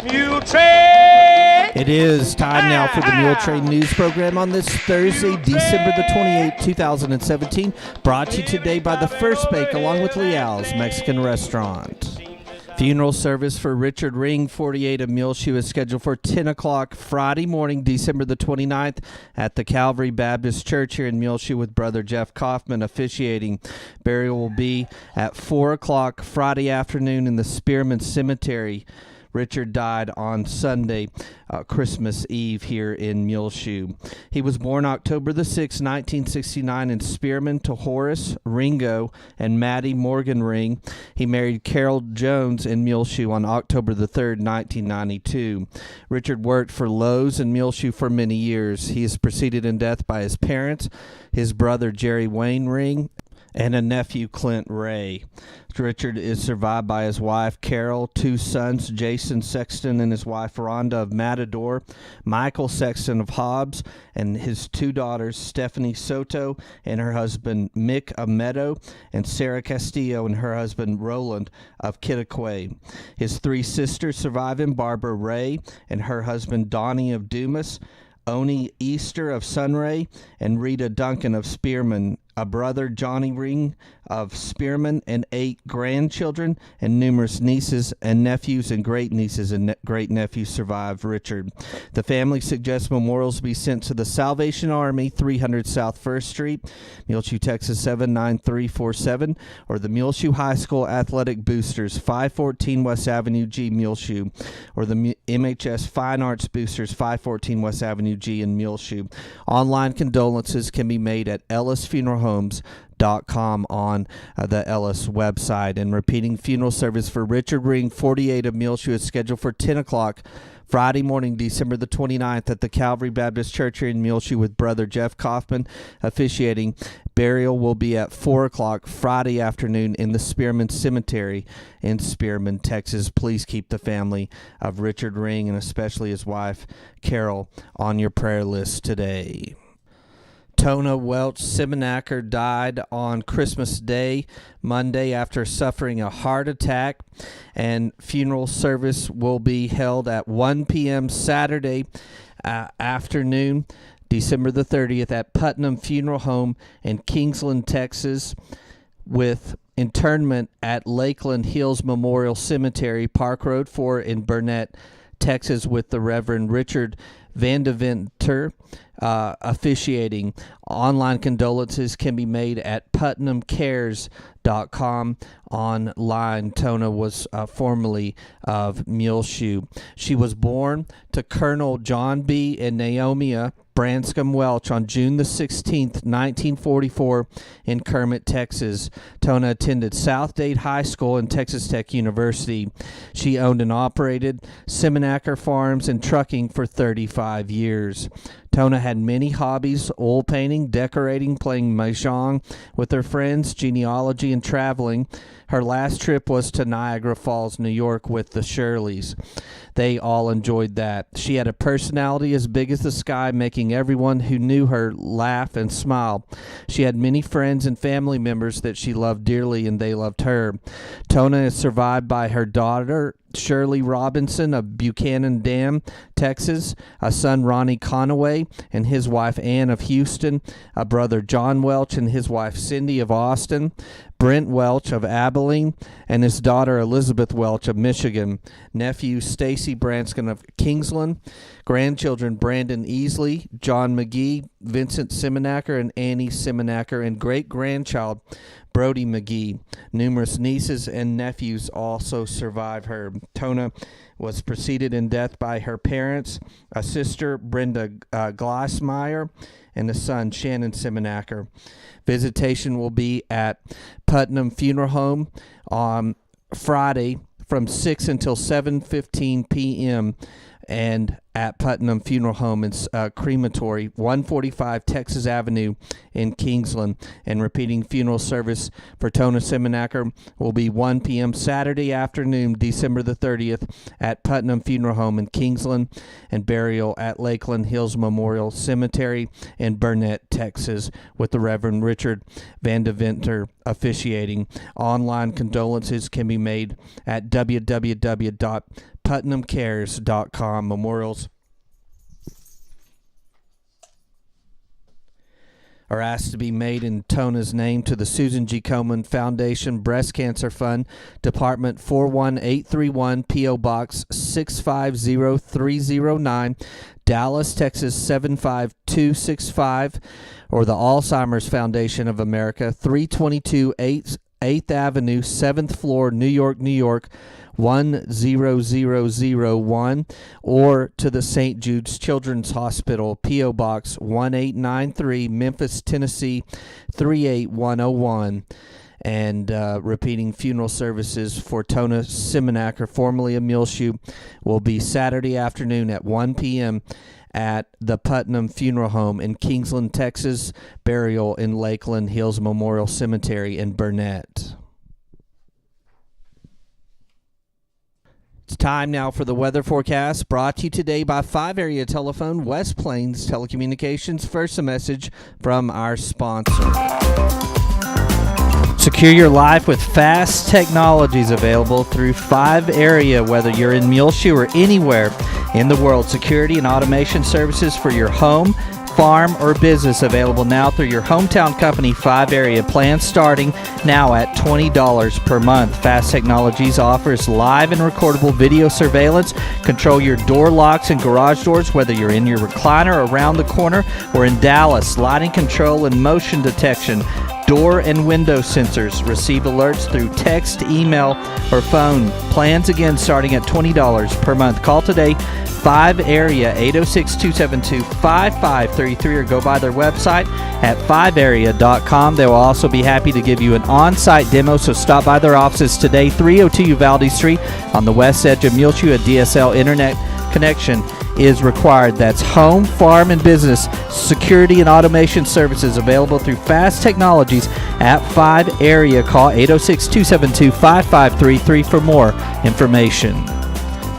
Muletrain! It is time now for the Muletrain News Program on this Thursday, December the 28th, 2017. Brought to you today by The First Bake along with Leal's Mexican Restaurant. Funeral service for Richard Ring, 48 of Muleshoe, is scheduled for 10 o'clock Friday morning, December the 29th at the Calvary Baptist Church here in Muleshoe with Brother Jeff Kaufman officiating. Burial will be at 4 o'clock Friday afternoon in the Spearman Cemetery. Richard died on Sunday, Christmas Eve here in Muleshoe. He was born October the 6th, 1969 in Spearman to Horace, Ringo, and Maddie Morgan Ring. He married Carol Jones in Muleshoe on October the 3rd, 1992. Richard worked for Lowe's in Muleshoe for many years. He is preceded in death by his parents, his brother Jerry Wayne Ring, and a nephew, Clint Ray. Richard is survived by his wife, Carol, two sons, Jason Sexton and his wife, Rhonda of Matador, Michael Sexton of Hobbs, and his two daughters, Stephanie Soto and her husband, Mick of Meadow, and Sarah Castillo and her husband, Roland of Kittaquay. His three sisters survive him, Barbara Ray and her husband, Donnie of Dumas, Oni Easter of Sunray, and Rita Duncan of Spearman, a brother, Johnny Ring of Spearman, and 8 grandchildren, and numerous nieces and nephews and great-nieces and great-nephews survive Richard. The family suggests memorials be sent to the Salvation Army, 300 South 1st Street, Muleshoe, Texas 79347, or the Muleshoe High School Athletic Boosters, 514 West Avenue G, Muleshoe, or the MHS Fine Arts Boosters, 514 West Avenue G in Muleshoe. Online condolences can be made at ellisfuneralhomes.com on the Ellis website. And repeating, funeral service for Richard Ring, 48 of Muleshoe, is scheduled for 10 o'clock Friday morning, December the 29th at the Calvary Baptist Church here in Muleshoe with Brother Jeff Kaufman officiating. Burial will be at 4 o'clock Friday afternoon in the Spearman Cemetery in Spearman, Texas. Please keep the family of Richard Ring and especially his wife, Carol, on your prayer list today. Tona Welch Simenacker died on Christmas Day, Monday, after suffering a heart attack, and funeral service will be held at 1 p.m. Saturday afternoon, December the 30th, at Putnam Funeral Home in Kingsland, Texas, with interment at Lakeland Hills Memorial Cemetery, Park Road 4 in Burnett, Texas, with the Reverend Richard Vandeventer officiating. Online condolences can be made at putnamcares.com online. Tona was formerly of Muleshoe. She was born to Colonel John B. and Naomi Branscombe Welch on June the 16th, 1944 in Kermit, Texas. Tona attended South Dade High School and Texas Tech University. She owned and operated Simenacker Farms and trucking for 35 years. Tona had many hobbies: oil painting, decorating, playing mahjong with her friends, genealogy, and traveling. Her last trip was to Niagara Falls, New York with the Shirleys. They all enjoyed that. She had a personality as big as the sky, making everyone who knew her laugh and smile. She had many friends and family members that she loved dearly, and they loved her. Tona is survived by her daughter, Shirley Robinson of Buchanan Dam, Texas, a son, Ronnie Conaway, and his wife, Ann of Houston, a brother, John Welch, and his wife, Cindy of Austin, Brent Welch of Abilene, and his daughter, Elizabeth Welch of Michigan, nephew, Stacy Branscombe of Kingsland, grandchildren, Brandon Easley, John McGee, Vincent Simenacker, and Annie Simenacker, and great-grandchild, Brody McGee. Numerous nieces and nephews also survive her. Tona was preceded in death by her parents, a sister, Brenda Glassmeyer, and a son, Shannon Simenacker. Visitation will be at Putnam Funeral Home on Friday from 6 until 7:15 p.m. and at Putnam Funeral Home and Crematory, 145 Texas Avenue in Kingsland. And repeating funeral service for Tona Simenacker will be 1 p.m. Saturday afternoon, December the 30th, at Putnam Funeral Home in Kingsland, and burial at Lakeland Hills Memorial Cemetery in Burnett, Texas, with the Reverend Richard Van Deventer officiating. Online condolences can be made at www.putnamcares.com. Memorials are asked to be made in Tona's name to the Susan G. Komen Foundation Breast Cancer Fund, Department 41831, P.O. Box 650309, Dallas, Texas 75265, or the Alzheimer's Foundation of America, 322 8th Avenue, 7th floor, New York, New York, 10001, or to the St. Jude's Children's Hospital, P.O. Box 1893, Memphis, Tennessee 38101. And repeating funeral services for Tona Simenacker, formerly of Muleshoe, will be Saturday afternoon at 1 p.m. at the Putnam Funeral Home in Kingsland, Texas, burial in Lakeland Hills Memorial Cemetery in Burnett. It's time now for the weather forecast, brought to you today by 5 Area Telephone, West Plains Telecommunications. First, a message from our sponsor. Secure your life with fast technologies available through 5 Area. Whether you're in Muleshoe or anywhere in the world, security and automation services for your home, farm, or business available now through your hometown company, 5 Area. Plans starting now at $20 per month. Fast Technologies offers live and recordable video surveillance. Control your door locks and garage doors, whether you're in your recliner, around the corner, or in Dallas. Lighting control and motion detection. Door and window sensors. Receive alerts through text, email, or phone. Plans again starting at $20 per month. Call today, 5 Area, 806-272-5533, or go by their website at 5area.com. They will also be happy to give you an on-site demo, so stop by their offices today, 302 Uvalde Street on the west edge of Muleshoe. A DSL internet connection is required. That's home, farm, and business security and automation services available through Fast Technologies at 5 Area. Call 806-272-5533 for more information.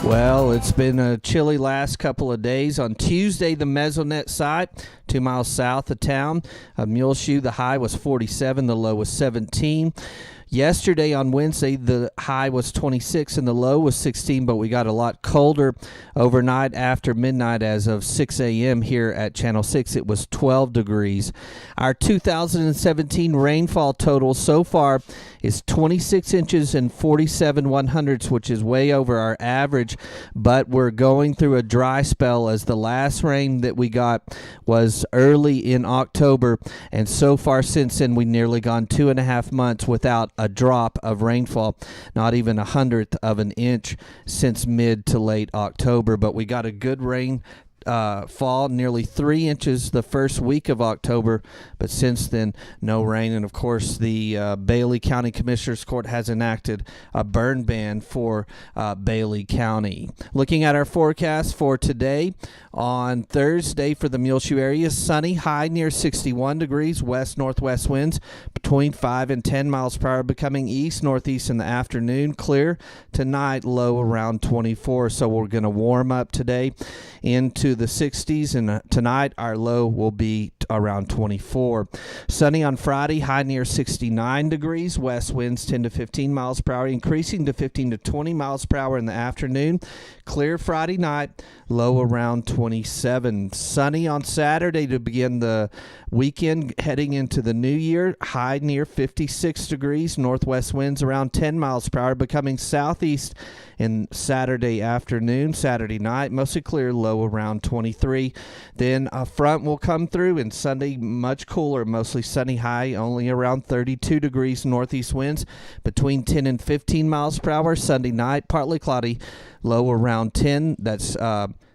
Well, it's been a chilly last couple of days. On Tuesday, the Mesonet site, 2 miles south of town, Muleshoe, the high was 47, the low was 17. Yesterday on Wednesday, the high was 26 and the low was 16, but we got a lot colder overnight after midnight. As of 6 a.m. here at Channel 6, it was 12 degrees. Our 2017 rainfall total so far is 26 inches and 47 100ths, which is way over our average, but we're going through a dry spell, as the last rain that we got was early in October, and so far since then, we've nearly gone 2.5 months without a drop of rainfall, not even 100th of an inch since mid to late October. But we got a good rain fall, nearly 3 inches the first week of October, but since then, no rain. And of course, the Bailey County Commissioners Court has enacted a burn ban for Bailey County. Looking at our forecast for today, on Thursday for the Muleshoe area, sunny, high near 61 degrees, west-northwest winds between 5 and 10 miles per hour, becoming east-northeast in the afternoon. Clear tonight, low around 24, so we're going to warm up today into the 60s, and tonight our low will be around 24. Sunny on Friday, high near 69 degrees, west winds 10 to 15 miles per hour, increasing to 15 to 20 miles per hour in the afternoon. Clear Friday night, low around 27. Sunny on Saturday to begin the weekend heading into the new year, high near 56 degrees, northwest winds around 10 miles per hour, becoming southeast in Saturday afternoon. Saturday night, mostly clear, low around 23. Then a front will come through, and Sunday much cooler, mostly sunny, high only around 32 degrees, northeast winds between 10 and 15 miles per hour. Sunday night, partly cloudy, low around 10. That's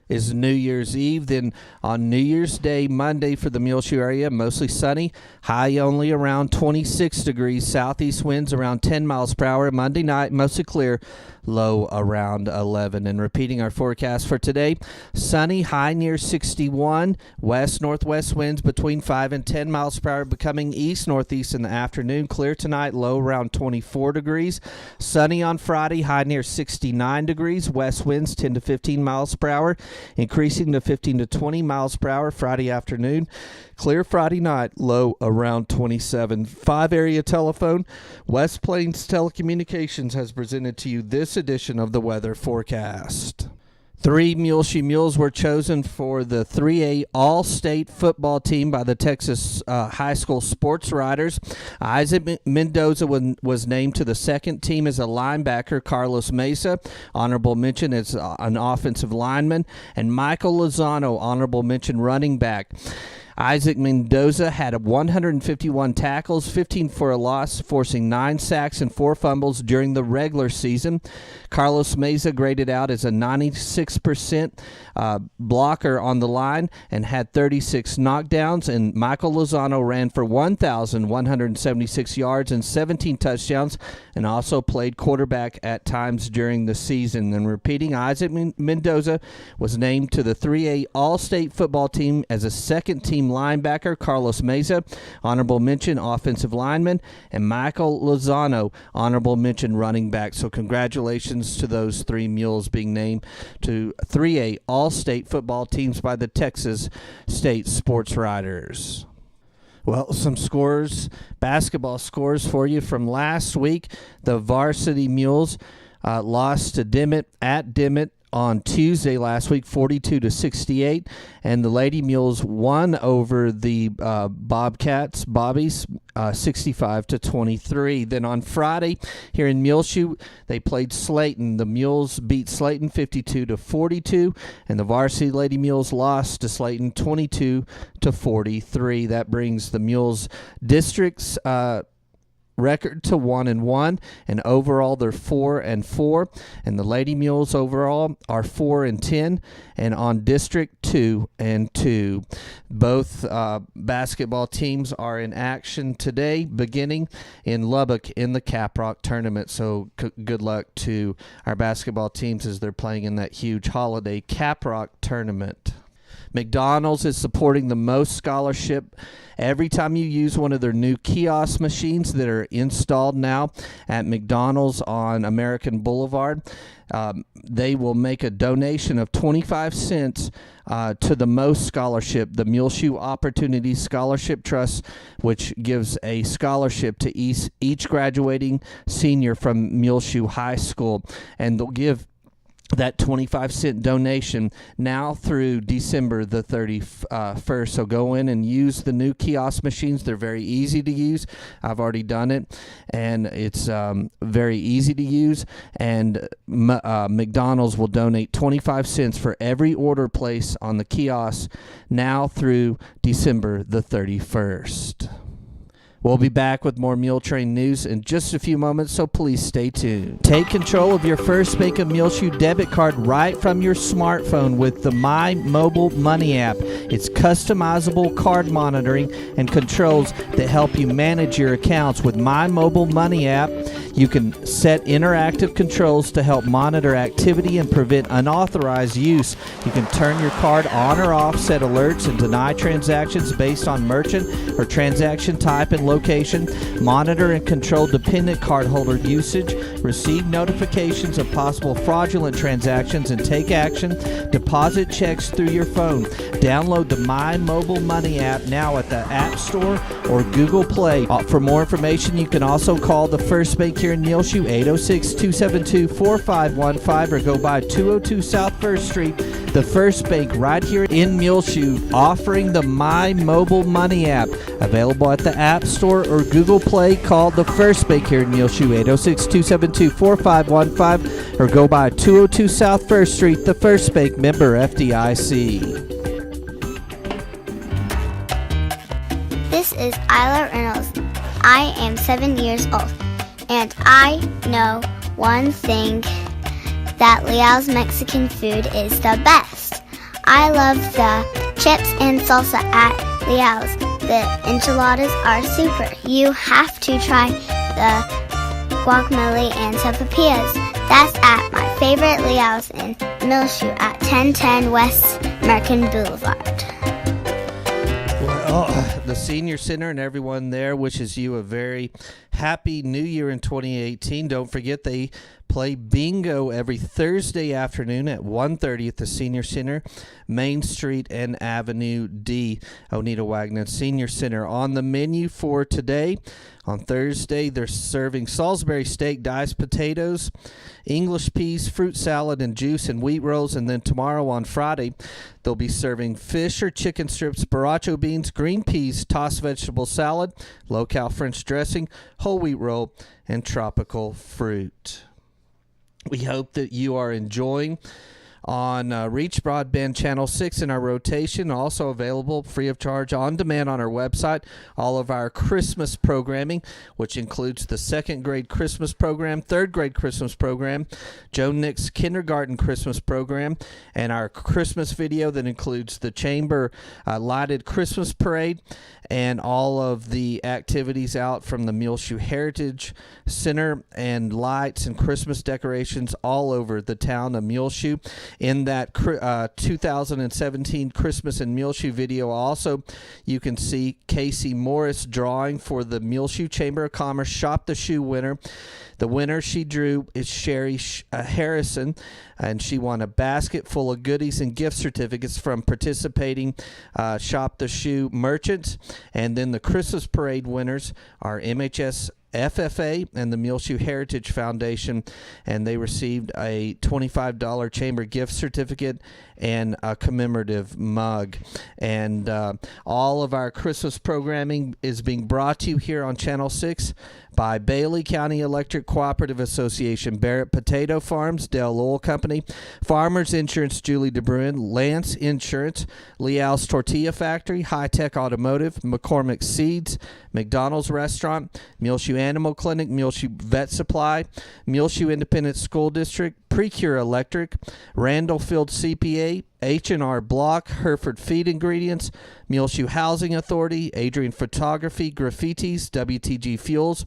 is New Year's Eve. Then on New Year's Day, Monday, for the Muleshoe area, mostly sunny, high only around 26 degrees, southeast winds around 10 miles per hour. Monday night, mostly clear, low around 11. And repeating our forecast for today, sunny, high near 61, west-northwest winds between 5 and 10 miles per hour, becoming east-northeast in the afternoon. Clear tonight, low around 24 degrees. Sunny on Friday, high near 69 degrees. West winds 10 to 15 miles per hour, increasing to 15 to 20 miles per hour Friday afternoon. Clear Friday night, low around 27. 5-area telephone. West Plains Telecommunications has presented to you this edition of the weather forecast. 3 Muleshoe Mules were chosen for the 3A All-State football team by the Texas High School Sports Writers. Isaac Mendoza was named to the second team as a linebacker. Carlos Mesa, honorable mention as an offensive lineman. And Michael Lozano, honorable mention running back. Isaac Mendoza had 151 tackles, 15 for a loss, forcing 9 sacks and 4 fumbles during the regular season. Carlos Meza graded out as a 96% blocker on the line and had 36 knockdowns. And Michael Lozano ran for 1,176 yards and 17 touchdowns, and also played quarterback at times during the season. And repeating, Isaac Mendoza was named to the 3A All-State football team as a second-team linebacker. Carlos Meza, honorable mention offensive lineman, and Michael Lozano, honorable mention running back. So congratulations to those 3 mules being named to 3A All-State football teams by the Texas State Sports Writers. Well, some scores, basketball scores for you from last week. The varsity Mules lost to Dimmitt at Dimmitt on Tuesday last week, 42-68, and the Lady Mules won over the Bobbies, 65-23. Then on Friday here in Muleshoe, they played Slayton. The Mules beat Slayton 52-42, and the varsity Lady Mules lost to Slayton 22-43. That brings the Mules district's record to 1-1, and overall they're 4-4, and the Lady Mules overall are 4-10, and on district 2-2. Both basketball teams are in action today, beginning in Lubbock in the Caprock tournament. So good luck to our basketball teams as they're playing in that huge holiday Caprock tournament. McDonald's is supporting the most scholarship. Every time you use one of their new kiosk machines that are installed now at McDonald's on American Boulevard, they will make a donation of 25 cents to the most scholarship, the Muleshoe Opportunity Scholarship Trust, which gives a scholarship to each graduating senior from Muleshoe High School. And they'll give that 25-cent donation now through December the 31st. So go in and use the new kiosk machines. They're very easy to use. I've already done it, and it's very easy to use. And McDonald's will donate 25 cents for every order placed on the kiosk now through December the 31st. We'll be back with more Muletrain news in just a few moments, so please stay tuned. Take control of your First Bank of Muleshoe debit card right from your smartphone with the My Mobile Money app. It's customizable card monitoring and controls that help you manage your accounts. With My Mobile Money app, you can set interactive controls to help monitor activity and prevent unauthorized use. You can turn your card on or off, set alerts, and deny transactions based on merchant or transaction type and location, monitor and control dependent cardholder usage, receive notifications of possible fraudulent transactions, and take action. Deposit checks through your phone. Download the My Mobile Money app now at the App Store or Google Play. For more information, you can also call the First Bank here in Muleshoe, 806-272-4515, or go by 202 South 1st Street. The First Bank right here in Muleshoe, offering the My Mobile Money app. Available at the App Store or Google Play. Call the First Bank here in Muleshoe, 806-272-4515, or go by 202 South 1st Street. The First Bank, member FDIC. This is Isla Reynolds. I am 7 years old, and I know one thing, that Leal's Mexican food is the best. I love the chips and salsa at Leal's. The enchiladas are super. You have to try the guacamole and sopapillas. That's at my favorite Leo's in Millshoe at 1010 West American Boulevard. Well, the Senior Center and everyone there wishes you a very happy New Year in 2018. Don't forget they play bingo every Thursday afternoon at 1:30 at the Senior Center, Main Street and Avenue D, Oneida Wagner Senior Center. On the menu for today, on Thursday, they're serving Salisbury steak, diced potatoes, English peas, fruit salad, and juice, and wheat rolls. And then tomorrow on Friday, they'll be serving fish or chicken strips, borracho beans, green peas, tossed vegetable salad, low-cal French dressing, whole wheat roll, and tropical fruit. We hope that you are enjoying on Reach Broadband Channel 6 in our rotation, also available free of charge on demand on our website. All of our Christmas programming, which includes the second grade Christmas program, third grade Christmas program, Joe Nick's kindergarten Christmas program, and our Christmas video that includes the chamber lighted Christmas parade and all of the activities out from the Muleshoe Heritage Center, and lights and Christmas decorations all over the town of Muleshoe. In that 2017 Christmas in Muleshoe video also, you can see Casey Morris drawing for the Muleshoe Chamber of Commerce Shop the Shoe winner. The winner she drew is Sherry Harrison, and she won a basket full of goodies and gift certificates from participating Shop the Shoe merchants. And then the Christmas Parade winners are MHS FFA and the Muleshoe Heritage Foundation, and they received a $25 chamber gift certificate and a commemorative mug. And all of our Christmas programming is being brought to you here on Channel 6 by Bailey County Electric Cooperative Association, Barrett Potato Farms, Dell Oil Company, Farmers Insurance, Julie DeBruin, Lance Insurance, Leal's Tortilla Factory, High Tech Automotive, McCormick Seeds, McDonald's Restaurant, Muleshoe Animal Clinic, Muleshoe Vet Supply, Muleshoe Independent School District, Precure Electric, Randall Field CPA, H&R Block, Hereford Feed Ingredients, Muleshoe Housing Authority, Adrian Photography, Graffitis, WTG Fuels,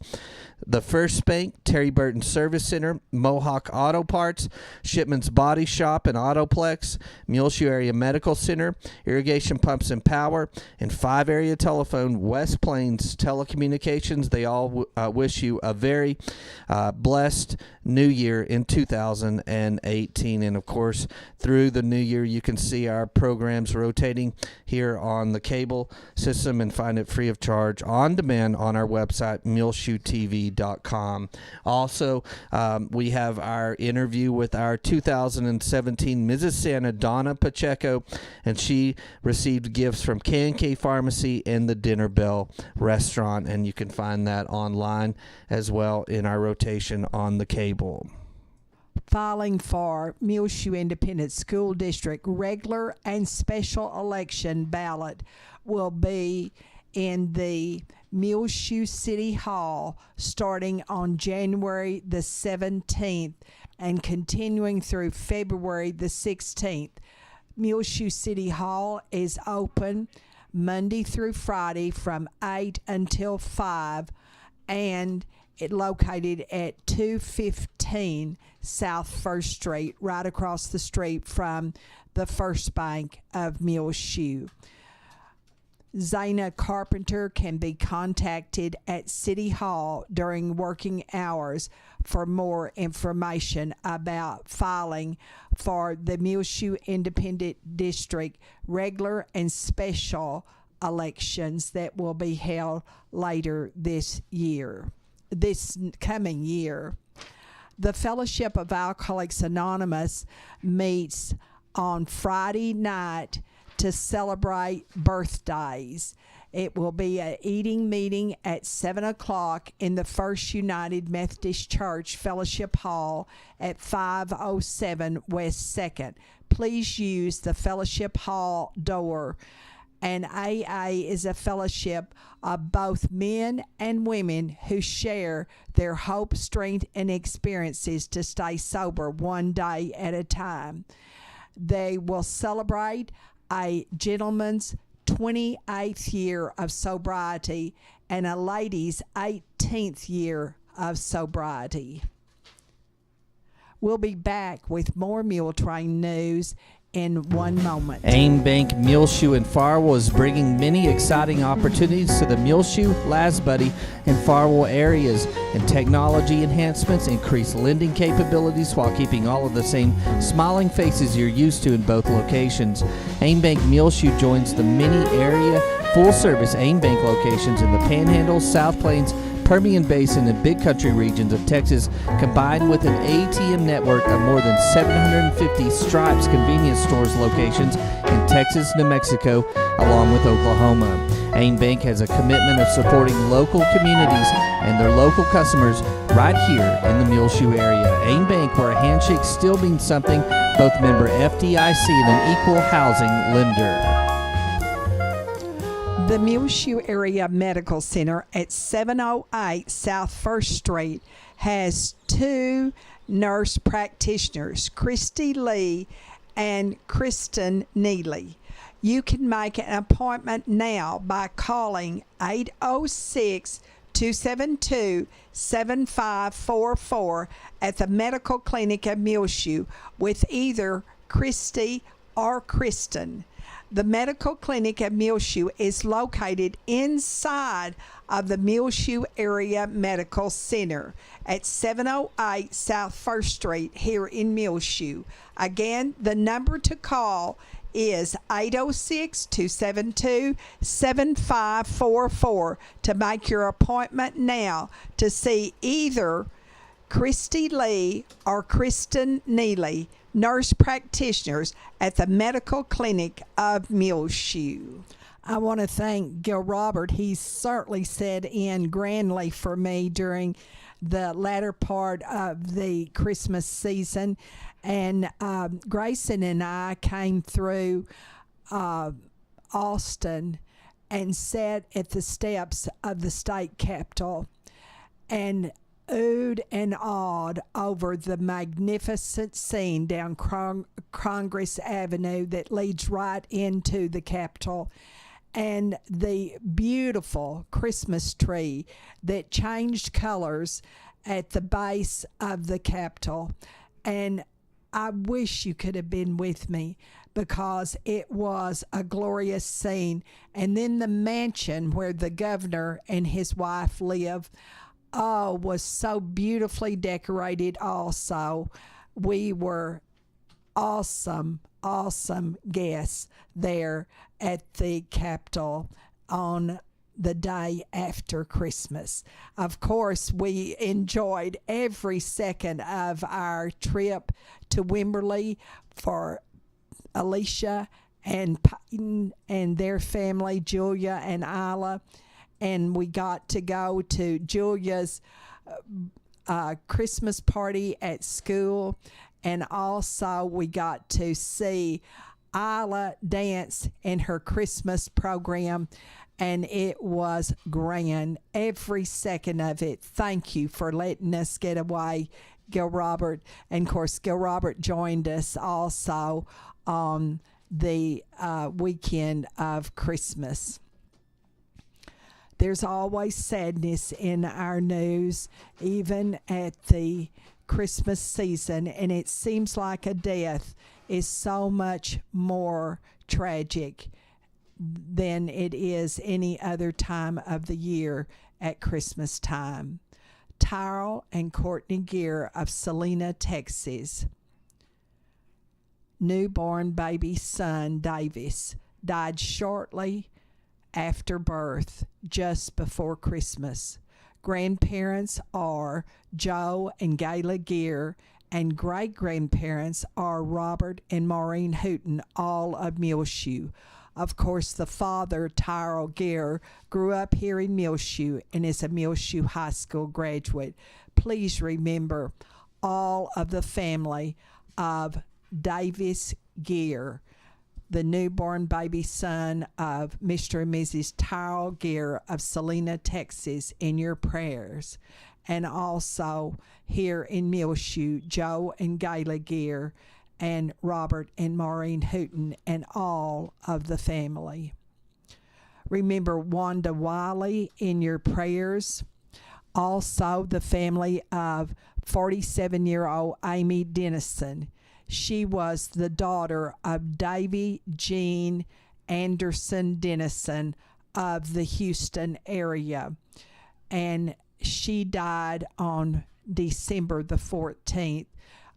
The First Bank, Terry Burton Service Center, Mohawk Auto Parts, Shipman's Body Shop and Autoplex, Muleshoe Area Medical Center, Irrigation Pumps and Power, and 5 Area Telephone, West Plains Telecommunications. They all wish you a very blessed New Year in 2018. And of course, through the new year, you can see our programs rotating here on the cable system and find it free of charge on demand on our website, muleshoetv.com. Also, we have our interview with our 2017 Mrs. Santa, Donna Pacheco, and she received gifts from K&K Pharmacy and the Dinner Bell Restaurant, and you can find that online as well in our rotation on the cable. Filing for Muleshoe Independent School District regular and special election ballot will be in the Muleshoe City Hall starting on January the 17th and continuing through February the 16th. Muleshoe City Hall is open Monday through Friday from 8 until 5, and it located at 215 South First Street, right across the street from the First Bank of Muleshoe. Zana Carpenter can be contacted at City Hall during working hours for more information about filing for the Muleshoe Independent District regular and special elections that will be held later this coming year. The Fellowship of Alcoholics Anonymous meets on Friday night to celebrate birthdays. It will be an eating meeting at 7 o'clock in the First United Methodist Church Fellowship Hall at 507 West 2nd. Please use the Fellowship Hall door. And AA is a fellowship of both men and women who share their hope, strength, and experiences to stay sober one day at a time. They will celebrate a gentleman's 28th year of sobriety and a lady's 18th year of sobriety. We'll be back with more Muletrain news in one moment. Aim Bank Muleshoe in Farwell is bringing many exciting opportunities to the Muleshoe, Lasbuddy, and Farwell areas, and technology enhancements increase lending capabilities while keeping all of the same smiling faces you're used to in both locations. Aim Bank Muleshoe joins the many area full-service Aim Bank locations in the Panhandle, South Plains, Permian Basin, and Big Country regions of Texas, combined with an ATM network of more than 750 Stripes convenience stores locations in Texas, New Mexico, along with Oklahoma. Aim Bank has a commitment of supporting local communities and their local customers right here in the Muleshoe area. Aim Bank, where a handshake still means something, both member FDIC and an equal housing lender. The Muleshoe Area Medical Center at 708 South 1st Street has 2 nurse practitioners, Christy Lee and Kristen Neely. You can make an appointment now by calling 806-272-7544 at the Medical Clinic at Muleshoe with either Christy or Kristen. The Medical Clinic at Muleshoe is located inside of the Muleshoe Area Medical Center at 708 South 1st Street here in Muleshoe. Again, the number to call is 806-272-7544 to make your appointment now to see either Christy Lee or Kristen Neely, nurse practitioners at the Medical Clinic of Muleshoe. I want to thank Gil Robert. He certainly sat in grandly for me during the latter part of the Christmas season. And Grayson and I came through Austin and sat at the steps of the state capitol and oohed and awed over the magnificent scene down Congress Avenue that leads right into the Capitol, and the beautiful Christmas tree that changed colors at the base of the Capitol. And I wish you could have been with me because it was a glorious scene. And then the mansion where the governor and his wife live, was so beautifully decorated also. We were awesome guests there at the Capitol on the day after Christmas. Of course, we enjoyed every second of our trip to Wimberley for Alicia and Peyton and their family, Julia and Isla. And we got to go to Julia's Christmas party at school. And also we got to see Isla dance in her Christmas program. And it was grand, every second of it. Thank you for letting us get away, Gil Robert. And, of course, Gil Robert joined us also on the weekend of Christmas. There's always sadness in our news, even at the Christmas season, and it seems like a death is so much more tragic than it is any other time of the year at Christmas time. Tyrell and Courtney Gear of Salina, Texas. Newborn baby son Davis died shortly after birth, just before Christmas. Grandparents are Joe and Gayla Gear, and great-grandparents are Robert and Maureen Hooten, all of Muleshoe. Of course, the father, Tyrell Gear, grew up here in Muleshoe and is a Muleshoe High School graduate. Please remember all of the family of Davis Gear, the newborn baby son of Mr. and Mrs. Tyrell Gear of Salina, Texas, in your prayers. And also here in Muleshoe, Joe and Gayla Gear, and Robert and Maureen Hooten, and all of the family. Remember Wanda Wiley in your prayers. Also, the family of 47-year-old Amy Dennison. She was the daughter of Davy Jean Anderson Dennison of the Houston area. And she died on December the 14th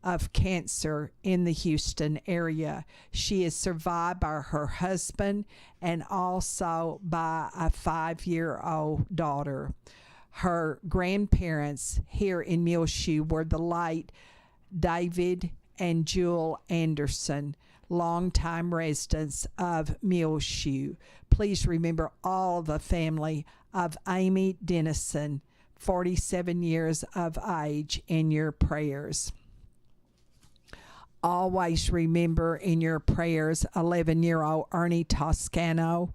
of cancer in the Houston area. She is survived by her husband and also by a 5-year-old daughter. Her grandparents here in Muleshoe were the late David and Jewel Anderson, longtime residents of Muleshoe. Please remember all the family of Amy Dennison, 47 years of age, in your prayers. Always remember in your prayers 11-year-old Ernie Toscano,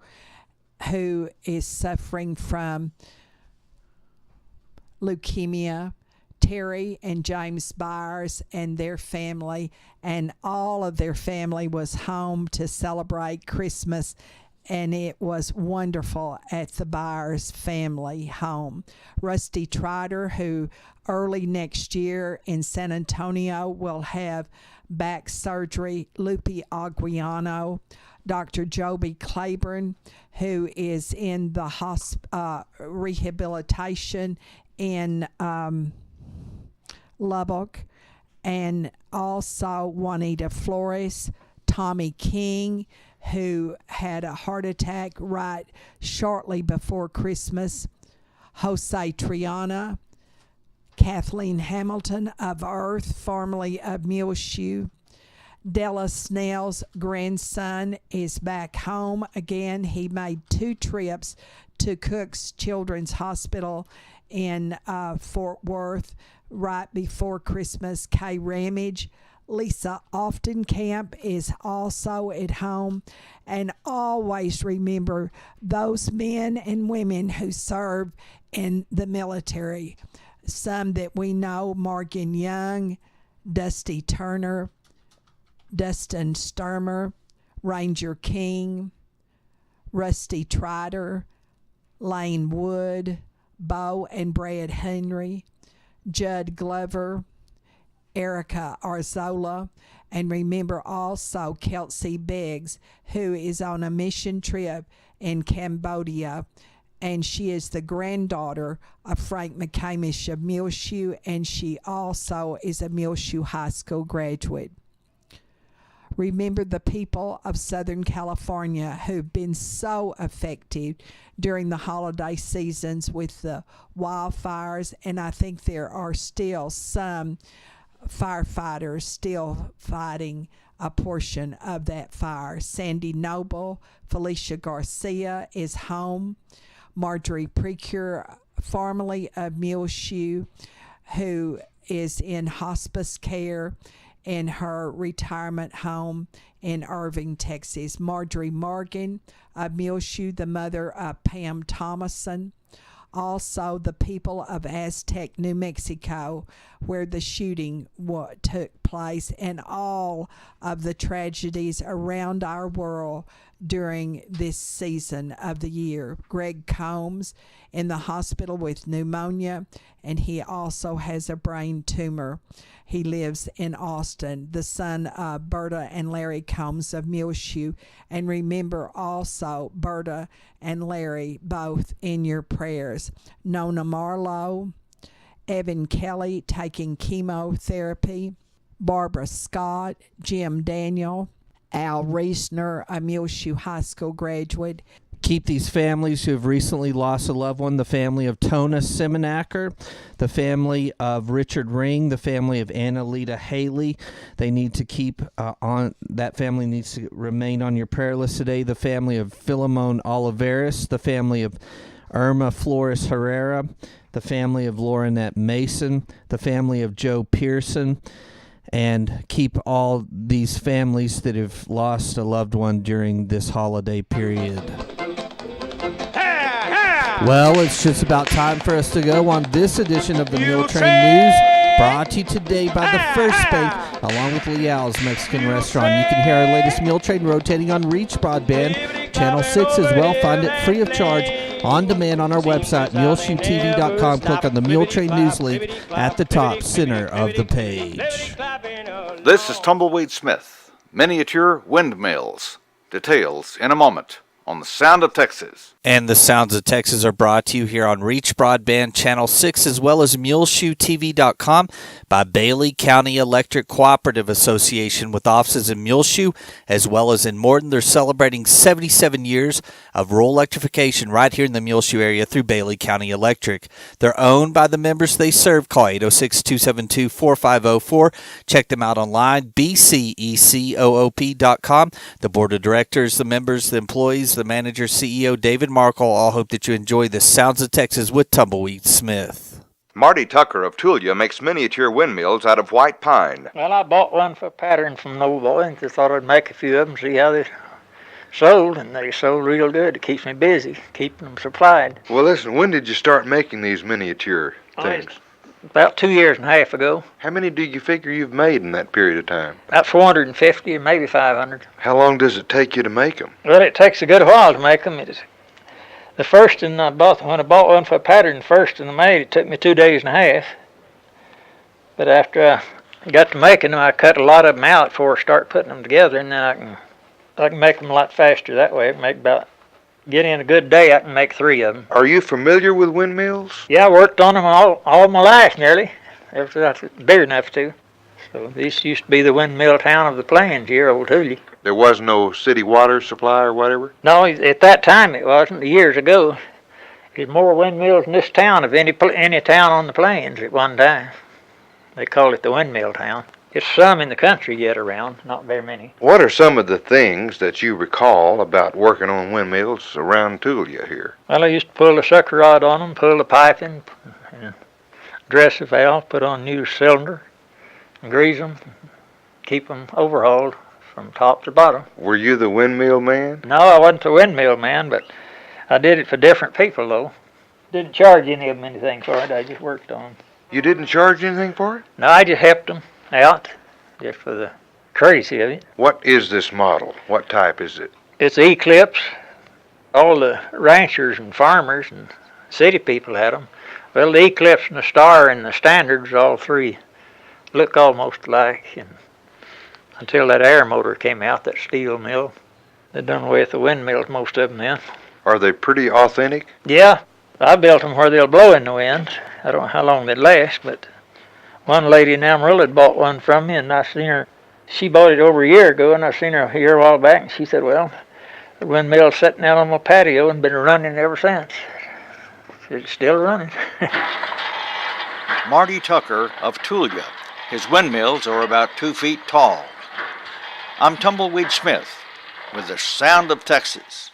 who is suffering from leukemia, Terry and James Byers and their family, and all of their family was home to celebrate Christmas, and it was wonderful at the Byers family home. Rusty Trotter, who early next year in San Antonio will have back surgery. Lupe Aguiano, Dr. Joby Claiborne, who is in the rehabilitation in Lubbock, and also Juanita Flores, Tommy King, who had a heart attack right shortly before Christmas, Jose Triana, Kathleen Hamilton of Earth, formerly of Muleshoe. Della Snell's grandson is back home again. He made 2 trips to Cook's Children's Hospital in Fort Worth right before Christmas. Kay Ramage, Lisa Oftenkamp is also at home. And always remember those men and women who serve in the military. Some that we know: Morgan Young, Dusty Turner, Dustin Sturmer, Ranger King, Rusty Trotter, Lane Wood, Bo and Brad Henry, Judd Glover, Erica Arzola, and remember also Kelsey Beggs, who is on a mission trip in Cambodia, and she is the granddaughter of Frank McCamish of Muleshoe, and she also is a Muleshoe High School graduate. Remember the people of Southern California who've been so affected during the holiday seasons with the wildfires, and I think there are still some firefighters still fighting a portion of that fire. Sandy Noble, Felicia Garcia is home. Marjorie Precure, formerly of Muleshoe, who is in hospice care in her retirement home in Irving, Texas. Marjorie Morgan of Muleshoe, the mother of Pam Thomason. Also, the people of Aztec, New Mexico, where the shooting took place, and all of the tragedies around our world during this season of the year. Greg Combs in the hospital with pneumonia, and he also has a brain tumor. He lives in Austin, the son of Berta and Larry Combs of Muleshoe. And remember also Berta and Larry both in your prayers. Nona Marlowe, Evan Kelly taking chemotherapy, Barbara Scott, Jim Daniel, Al Reesner, a Muleshoe High School graduate. Keep these families who have recently lost a loved one: the family of Tona Simonacker, the family of Richard Ring, the family of Annalita Haley. They need to keep that family needs to remain on your prayer list today. The family of Philemon Oliveris, the family of Irma Flores Herrera, the family of Laurinette Mason, the family of Joe Pearson. And keep all these families that have lost a loved one during this holiday period. Well, it's just about time for us to go on this edition of the Muletrain News, brought to you today by the First Bank, along with Leal's Mexican Restaurant. You can hear our latest Muletrain rotating on Reach Broadband, Channel 6 as well. Find it free of charge on demand on our website, muleshoetv.com. Click on the Muletrain News link at the top center of the page. This is Tumbleweed Smith. Miniature windmills. Details in a moment on the Sound of Texas. And the Sounds of Texas are brought to you here on Reach Broadband Channel 6 as well as MuleshoeTV.com by Bailey County Electric Cooperative Association with offices in Muleshoe as well as in Morton. They're celebrating 77 years of rural electrification right here in the Muleshoe area through Bailey County Electric. They're owned by the members they serve. Call 806-272-4504. Check them out online, bcecoop.com. The board of directors, the members, the employees, the manager, CEO, David Markle, all hope that you enjoy the Sounds of Texas with Tumbleweed Smith. Marty Tucker of Tulia makes miniature windmills out of white pine. Well, I bought one for a pattern from an old boy and just thought I'd make a few of them, see how they sold, and they sold real good. It keeps me busy, keeping them supplied. Well, listen, when did you start making these miniature things? About 2.5 years ago. How many do you figure you've made in that period of time? About 450 or maybe 500. How long does it take you to make them? Well, it takes a good while to make them. The first one I bought, when I bought one for a pattern, the first one I made, it took me 2.5 days. But after I got to making them, I cut a lot of them out before I start putting them together, and then I can make them a lot faster that way. Get in a good day, I can make 3 of them. Are you familiar with windmills? Yeah, I worked on them all my life nearly, ever since I was big enough to. So this used to be the windmill town of the Plains here, Old Tulia. There was no city water supply or whatever? No, at that time it wasn't. Years ago, there's more windmills in this town of any town on the Plains at one time. They call it the windmill town. There's some in the country yet around, not very many. What are some of the things that you recall about working on windmills around Tulia here? Well, I used to pull the sucker rod on them, pull the piping, and dress the valve, put on a new cylinder, and grease them, keep them overhauled from top to bottom. Were you the windmill man? No, I wasn't the windmill man, but I did it for different people, though. Didn't charge any of them anything for it. I just worked on them. You didn't charge anything for it? No, I just helped them out, just for the courtesy of it. What is this model? What type is it? It's Eclipse. All the ranchers and farmers and city people had them. Well, the Eclipse and the Star and the Standards, all three, look almost alike. And until that air motor came out, that steel mill, they done away with the windmills, most of them then. Are they pretty authentic? Yeah, I built them where they'll blow in the wind. I don't know how long they'd last, but one lady in Amarillo had bought one from me, and I seen her. She bought it over a year ago, and I seen her here a while back, and she said, well, the windmill's sitting out on my patio and been running ever since. It's still running. Marty Tucker of Tulia. His windmills are about 2 feet tall. I'm Tumbleweed Smith with the Sound of Texas.